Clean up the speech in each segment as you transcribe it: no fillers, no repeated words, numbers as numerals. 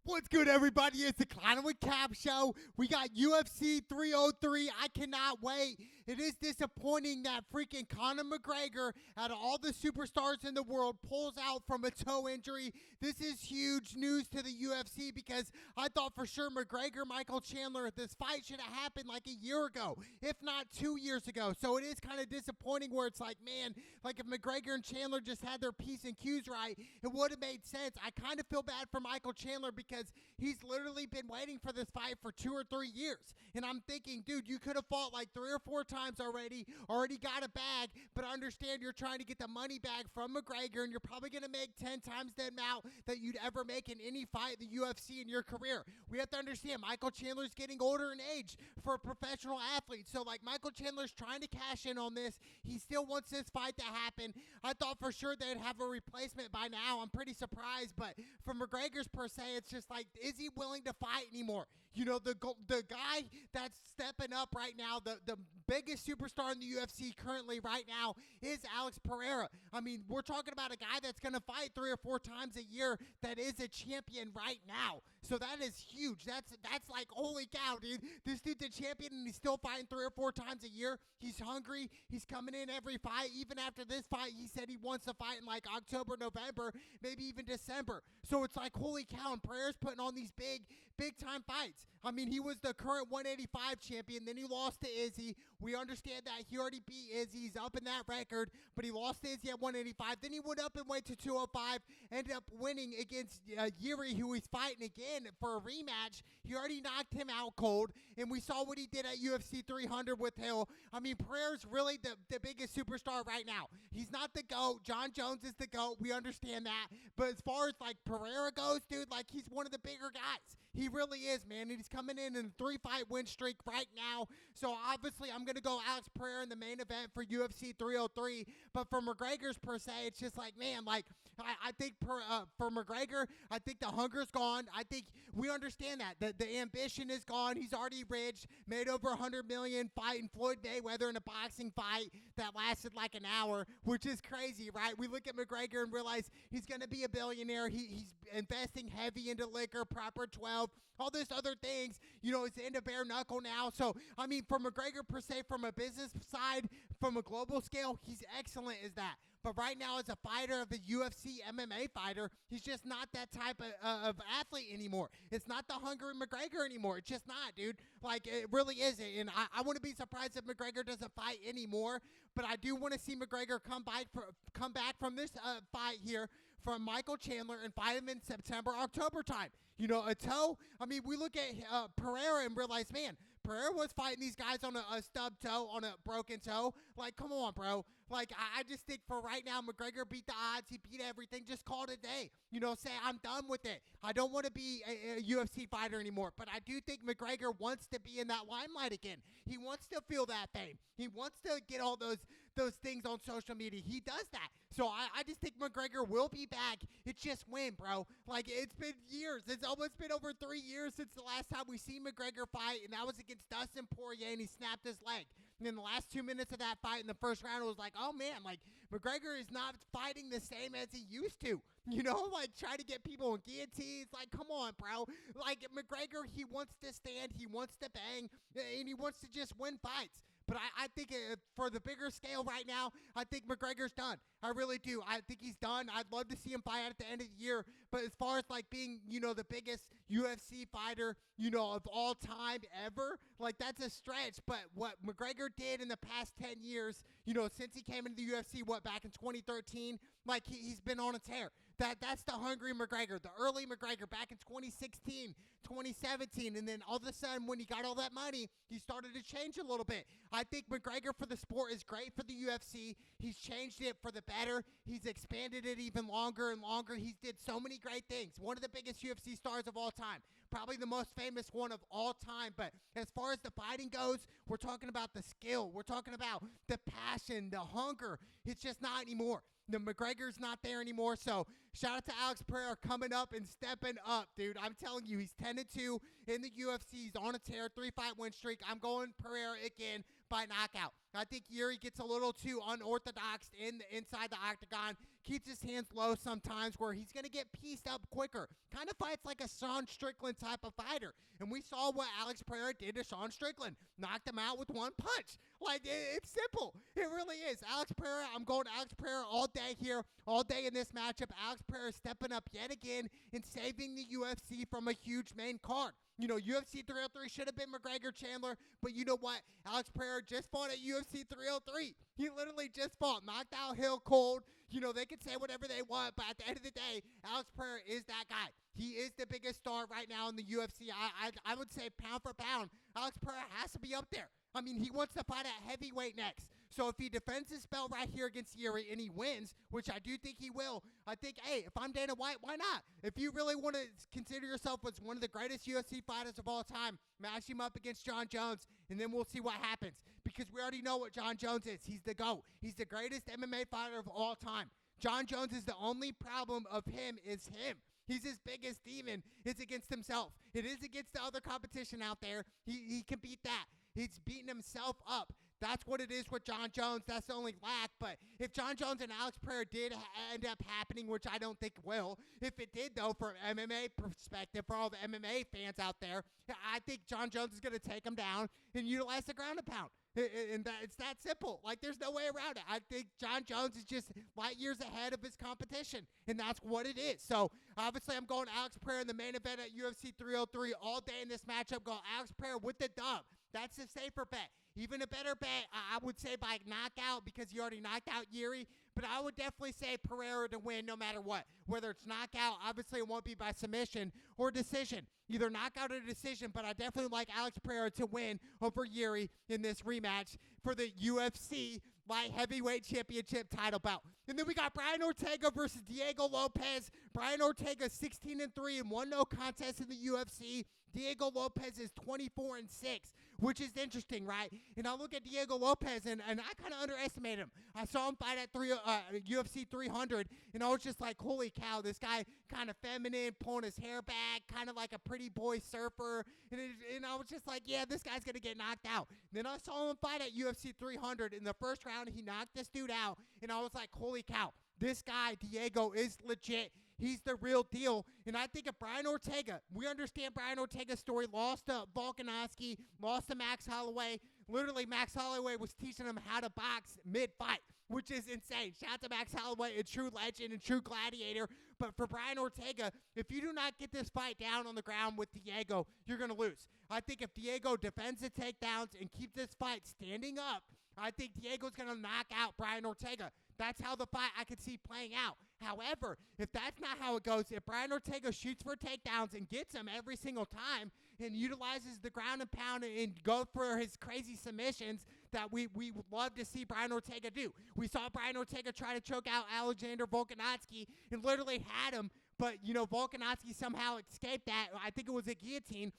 What's good, everybody? It's the Clown with Cap show. We got UFC 303. I cannot wait. It is disappointing that freaking Conor McGregor, out of all the superstars in the world, pulls out from a toe injury. This is huge news to the UFC because I thought for sure McGregor, Michael Chandler, this fight should have happened like a year ago, if not 2 years ago. So it is kind of disappointing where it's like, man, like if McGregor and Chandler just had their P's and Q's right, it would have made sense. I kind of feel bad for Michael Chandler because he's literally been waiting for this fight for 2 or 3 years. And I'm thinking, dude, you could have fought like 3 or 4 times already got a bag, but I understand you're trying to get the money back from McGregor, and you're probably going to make 10 times the amount that you'd ever make in any fight in the UFC in your career. We have to understand, Michael Chandler's getting older in age for a professional athlete. So, like, Michael Chandler's trying to cash in on this. He still wants this fight to happen. I thought for sure they'd have a replacement by now. I'm pretty surprised, but for McGregor's per se, it's just like, is he willing to fight anymore? You know, the guy that's stepping up right now, the biggest superstar in the UFC currently right now is Alex Pereira. I mean, we're talking about a guy that's going to fight 3 or 4 times a year that is a champion right now. So that is huge. That's like, holy cow, dude. This dude's a champion and he's still fighting 3 or 4 times a year. He's hungry. He's coming in every fight. Even after this fight, he said he wants to fight in like October, November, maybe even December. So it's like, holy cow, and Pereira's putting on these big time fights. I mean, he was the current 185 champion, then he lost to Izzy. We understand that he already beat Izzy. He's up in that record, but he lost to Izzy at 185. Then he went up and went to 205, ended up winning against Yuri, who he's fighting again for a rematch. He already knocked him out cold, and we saw what he did at UFC 300 with Hill. I mean, Pereira's really the biggest superstar right now. He's not the GOAT. John Jones is the GOAT. We understand that. But as far as, like, Pereira goes, dude, like, he's one of the bigger guys. He really is, man. And he's coming in a 3-fight win streak right now. So, obviously, I'm going to go Alex Pereira in the main event for UFC 303. But for McGregor's per se, it's just like, man, like, I think for McGregor, I think the hunger's gone. I think we understand that. The ambition is gone. He's already rich, made over $100 million fighting Floyd Mayweather in a boxing fight that lasted like an hour, which is crazy, right? We look at McGregor and realize he's going to be a billionaire. He's investing heavy into liquor, Proper 12, all this other things. You know, it's into bare knuckle now. So, I mean, for McGregor per se, from a business side, from a global scale, he's excellent as that. But right now, as a fighter, of the UFC MMA fighter, he's just not that type of athlete anymore. It's not the hungry McGregor anymore. It's just not, dude. Like, it really isn't. And I wouldn't be surprised if McGregor doesn't fight anymore. But I do want to see McGregor come back from this fight here from Michael Chandler and fight him in September, October time. You know, a toe. I mean, we look at Pereira and realize, man, Pereira was fighting these guys on a stub toe, on a broken toe. Like, come on, bro. Like, I just think for right now, McGregor beat the odds. He beat everything. Just call it a day. You know, say, I'm done with it. I don't want to be a UFC fighter anymore. But I do think McGregor wants to be in that limelight again. He wants to feel that fame. He wants to get all those things on social media. He does that. So I just think McGregor will be back. It's just when, bro. Like, it's been years. It's almost been over 3 years since the last time we seen McGregor fight, and that was against Dustin Poirier, and he snapped his leg. And in the last 2 minutes of that fight in the first round, it was like, oh, man, like, McGregor is not fighting the same as he used to. You know, like, try to get people in guillotines. Like, come on, bro. Like, McGregor, he wants to stand, he wants to bang, and he wants to just win fights. But I think for the bigger scale right now, I think McGregor's done. I really do. I think he's done. I'd love to see him fight at the end of the year. But as far as, like, being, you know, the biggest UFC fighter, you know, of all time ever, like, that's a stretch. But what McGregor did in the past 10 years, you know, since he came into the UFC, back in 2013, like, he's been on a tear. That's the hungry McGregor, the early McGregor back in 2016, 2017, and then all of a sudden when he got all that money, he started to change a little bit. I think McGregor for the sport is great for the UFC. He's changed it for the better. He's expanded it even longer and longer. He's did so many great things. One of the biggest UFC stars of all time. Probably the most famous one of all time. But as far as the fighting goes, we're talking about the skill. We're talking about the passion, the hunger. It's just not anymore. The McGregor's not there anymore. So shout out to Alex Pereira coming up and stepping up, dude. I'm telling you, he's 10-2 in the UFC. He's on a tear, 3-fight win streak. I'm going Pereira again by knockout. I think Yuri gets a little too unorthodox inside the octagon, keeps his hands low sometimes where he's going to get pieced up quicker. Kind of fights like a Sean Strickland type of fighter. And we saw what Alex Pereira did to Sean Strickland. Knocked him out with one punch. Like, it's simple. It really is. Alex Pereira, I'm going Alex Pereira all day here, all day in this matchup. Alex Pereira stepping up yet again and saving the UFC from a huge main card. You know, UFC 303 should have been McGregor Chandler, but you know what? Alex Pereira just fought at UFC 303. He literally just fought, knocked out Hill cold. You know, they can say whatever they want, but at the end of the day, Alex Pereira is that guy. He is the biggest star right now in the UFC. I would say pound for pound, Alex Pereira has to be up there. I mean, he wants to fight at heavyweight next. So if he defends his belt right here against Yuri and he wins, which I do think he will, I think, hey, if I'm Dana White, why not? If you really want to consider yourself as one of the greatest UFC fighters of all time, match him up against Jon Jones, and then we'll see what happens. Because we already know what Jon Jones is. He's the GOAT. He's the greatest MMA fighter of all time. Jon Jones is the only problem of him is him. He's his biggest demon. It's against himself. It is against the other competition out there. He can beat that. He's beating himself up. That's what it is with Jon Jones. That's the only lack. But if Jon Jones and Alex Pereira did end up happening, which I don't think will, if it did, though, from MMA perspective, for all the MMA fans out there, I think Jon Jones is going to take him down and utilize the ground and pound. And it's that simple. Like, there's no way around it. I think Jon Jones is just light years ahead of his competition, and that's what it is. So, obviously, I'm going Alex Pereira in the main event at UFC 303 all day in this matchup. Go Alex Pereira with the dub. That's a safer bet. Even a better bet, I would say by knockout because he already knocked out Yuri. But I would definitely say Pereira to win no matter what. Whether it's knockout, obviously it won't be by submission or decision. Either knockout or decision, but I definitely like Alex Pereira to win over Yuri in this rematch for the UFC Light Heavyweight Championship title bout. And then we got Brian Ortega versus Diego Lopez. Brian Ortega 16-3 and 1 no contest in the UFC. Diego Lopez is 24-6, which is interesting, right? And I look at Diego Lopez, and I kind of underestimate him. I saw him fight at UFC 300, and I was just like, holy cow, this guy kind of feminine, pulling his hair back, kind of like a pretty boy surfer. And I was just like, yeah, this guy's going to get knocked out. And then I saw him fight at UFC 300. In the first round, he knocked this dude out, and I was like, holy cow, this guy, Diego, is legit. He's the real deal. And I think if Brian Ortega, we understand Brian Ortega's story, lost to Volkanovski, lost to Max Holloway. Literally, Max Holloway was teaching him how to box mid-fight, which is insane. Shout out to Max Holloway, a true legend and true gladiator. But for Brian Ortega, if you do not get this fight down on the ground with Diego, you're going to lose. I think if Diego defends the takedowns and keeps this fight standing up, I think Diego's going to knock out Brian Ortega. That's how the fight I could see playing out. However, if that's not how it goes, if Brian Ortega shoots for takedowns and gets them every single time and utilizes the ground and pound and go for his crazy submissions that we would love to see Brian Ortega do. We saw Brian Ortega try to choke out Alexander Volkanovski and literally had him, but, you know, Volkanovski somehow escaped that. I think it was a guillotine.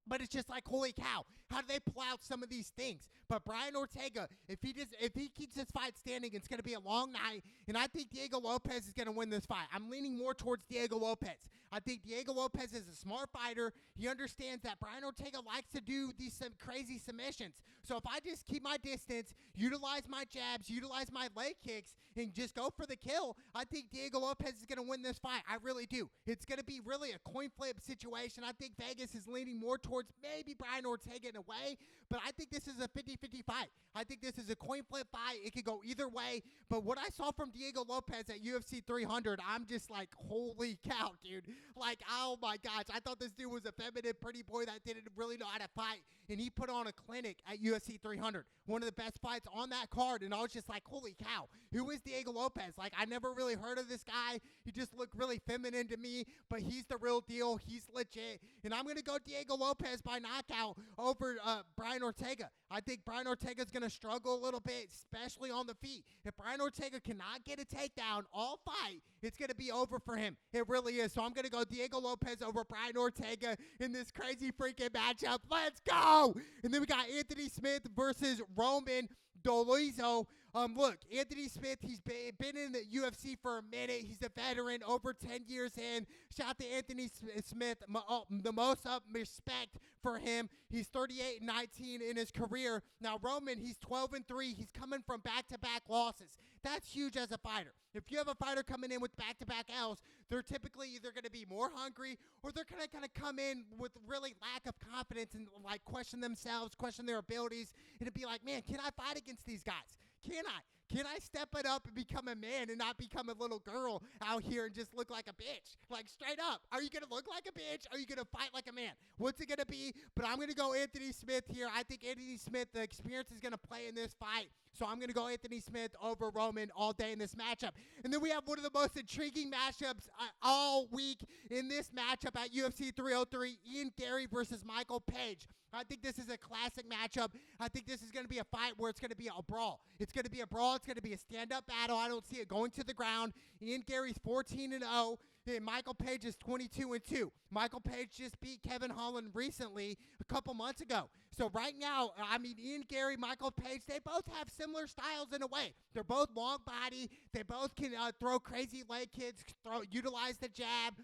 But it's just like, holy cow, how do they pull out some of these things? But Brian Ortega, if he keeps this fight standing, it's going to be a long night, and I think Diego Lopez is going to win this fight. I'm leaning more towards Diego Lopez. I think Diego Lopez is a smart fighter. He understands that Brian Ortega likes to do these some crazy submissions. So if I just keep my distance, utilize my jabs, utilize my leg kicks, and just go for the kill, I think Diego Lopez is going to win this fight. I really do. It's going to be really a coin flip situation. I think Vegas is leaning more towards maybe Brian Ortega in a way, but I think this is a 50-50 fight. I think this is a coin flip fight. It could go either way, but what I saw from Diego Lopez at UFC 300, I'm just like, holy cow, dude. Like, oh my gosh, I thought this dude was a feminine pretty boy that didn't really know how to fight, and he put on a clinic at UFC 300, one of the best fights on that card, and I was just like, holy cow, who is Diego Lopez? Like, I never really heard of this guy. He just looked really feminine to me, but he's the real deal. He's legit, and I'm going to go Diego Lopez by knockout over Brian Ortega. I think Brian Ortega is going to struggle a little bit, especially on the feet. If Brian Ortega cannot get a takedown all fight, it's going to be over for him. It really is. So I'm going to go Diego Lopez over Brian Ortega in this crazy freaking matchup. Let's go! And then we got Anthony Smith versus Roman Dolizzo. Look, Anthony Smith, he's been in the UFC for a minute. He's a veteran, over 10 years in. Shout out to Anthony Smith, the most respect for him. He's 38-19 in his career. Now, Roman, he's 12-3. He's coming from back-to-back losses. That's huge as a fighter. If you have a fighter coming in with back-to-back L's, they're typically either going to be more hungry or they're going to kind of come in with really lack of confidence and like question themselves, question their abilities, and it'd be like, man, can I fight against these guys? Can I? Can I step it up and become a man and not become a little girl out here and just look like a bitch? Like, straight up. Are you going to look like a bitch? Or are you going to fight like a man? What's it going to be? But I'm going to go Anthony Smith here. I think Anthony Smith, the experience is going to play in this fight. So I'm going to go Anthony Smith over Roman all day in this matchup. And then we have one of the most intriguing matchups all week in this matchup at UFC 303, Ian Garry versus Michael Page. I think this is a classic matchup. I think this is going to be a fight where it's going to be a brawl. It's going to be a brawl. It's going to be a stand-up battle. I don't see it going to the ground. Ian Garry's 14-0. And Michael Page is 22-2. Michael Page just beat Kevin Holland recently, a couple months ago. So right now, I mean, Ian Garry, Michael Page, they both have similar styles in a way. They're both long body. They both can throw crazy leg kicks, utilize the jab,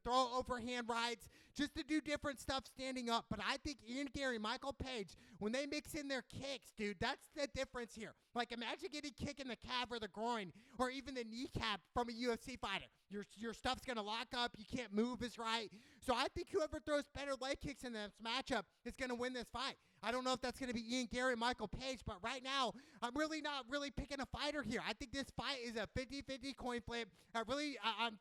throw overhand rights, just to do different stuff standing up. But I think Ian Garry, Michael Page, when they mix in their kicks, dude, that's the difference here. Like, imagine getting a kick in the calf or the groin or even the kneecap from a UFC fighter. Your stuff's going to lock up. You can't move as right. So I think whoever throws better leg kicks in this matchup is going to win this fight. I don't know if that's going to be Ian Garry, Michael Page, but right now, I'm really not picking a fighter here. I think this fight is a 50-50 coin flip.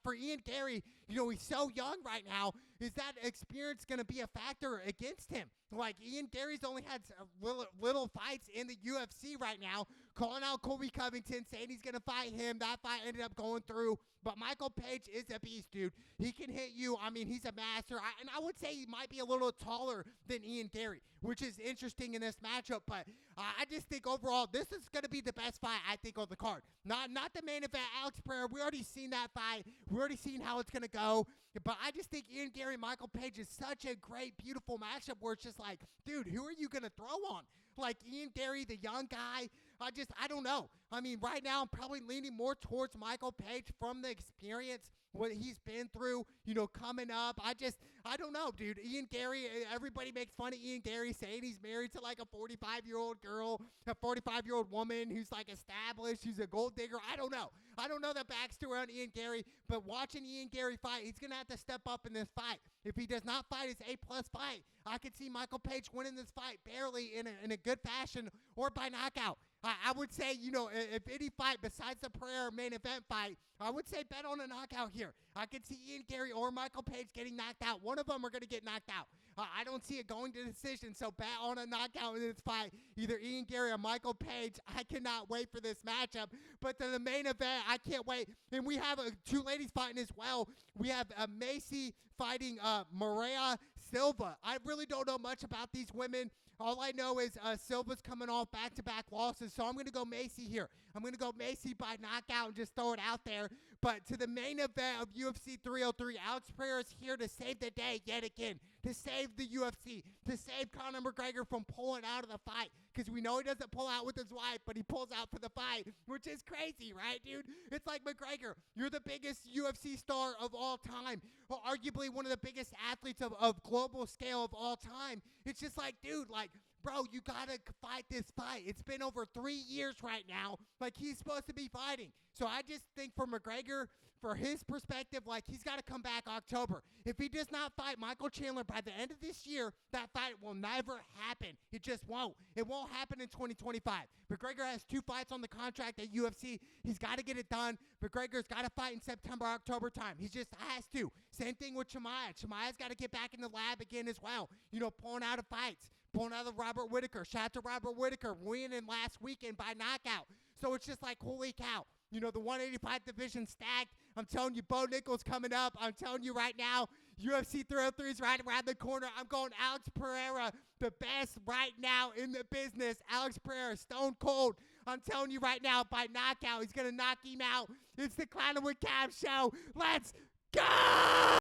For Ian Garry, you know, he's so young right now. Is that experience going to be a factor against him? Like, Ian Garry's only had little fights in the UFC right now, calling out Colby Covington, saying he's going to fight him. That fight ended up going through. But Michael Page is a beast, dude. He can hit you. I mean, he's a master. And I would say he might be a little taller than Ian Garry, which is interesting in this matchup. But I just think overall, this is going to be the best fight, I think, on the card. Not the main event, Alex Pereira. We already seen that fight. We already seen how it's going to go. But I just think Ian Garry, Michael Page is such a great, beautiful matchup where it's just like, dude, who are you going to throw on? Like Ian Garry, the young guy, I don't know. I mean, right now I'm probably leaning more towards Michael Page from the experience, what he's been through, you know, coming up. I don't know, dude. Ian Garry, everybody makes fun of Ian Garry saying he's married to like a 45-year-old girl, a 45-year-old woman who's like established, who's a gold digger. I don't know. I don't know the backstory on Ian Garry, but watching Ian Garry fight, he's going to have to step up in this fight. If he does not fight his A-plus fight, I could see Michael Page winning this fight barely in a good fashion or by knockout. I would say, you know, if any fight besides the Pereira main event fight, I would say bet on a knockout here. I could see Ian Garry or Michael Page getting knocked out. One of them are going to get knocked out. I don't see it going to decision, so bet on a knockout in this fight, either Ian Garry or Michael Page. I cannot wait for this matchup. But to the main event, I can't wait. And we have two ladies fighting as well. We have Macy fighting Maria Silva. I really don't know much about these women. All I know is Silva's coming off back-to-back losses, so I'm going to go Macy here. I'm going to go Macy by knockout and just throw it out there. But to the main event of UFC 303, Alex Pereira is here to save the day yet again, to save the UFC, to save Conor McGregor from pulling out of the fight. Because we know he doesn't pull out with his wife, but he pulls out for the fight, which is crazy, right, dude? It's like, McGregor, you're the biggest UFC star of all time, or arguably one of the biggest athletes of global scale of all time. It's just like, dude, like, bro, you gotta fight this fight. It's been over 3 years right now. Like, he's supposed to be fighting. So I just think for McGregor, for his perspective, like, he's got to come back October. If he does not fight Michael Chandler by the end of this year, that fight will never happen. It just won't. It won't happen in 2025. McGregor has 2 fights on the contract at UFC. He's got to get it done. McGregor's got to fight in September, October time. He just has to. Same thing with Chimaev. Chimaev's got to get back in the lab again as well. You know, pulling out of fights. Pulling out of Robert Whittaker. Shout out to Robert Whittaker winning last weekend by knockout. So it's just like, holy cow. You know, the 185 division stacked. I'm telling you, Bo Nickal's coming up. I'm telling you right now, UFC 303 is right around the corner. I'm going Alex Pereira, the best right now in the business. Alex Pereira, stone cold. I'm telling you right now, by knockout, he's going to knock him out. It's the Clown with Cab show. Let's go!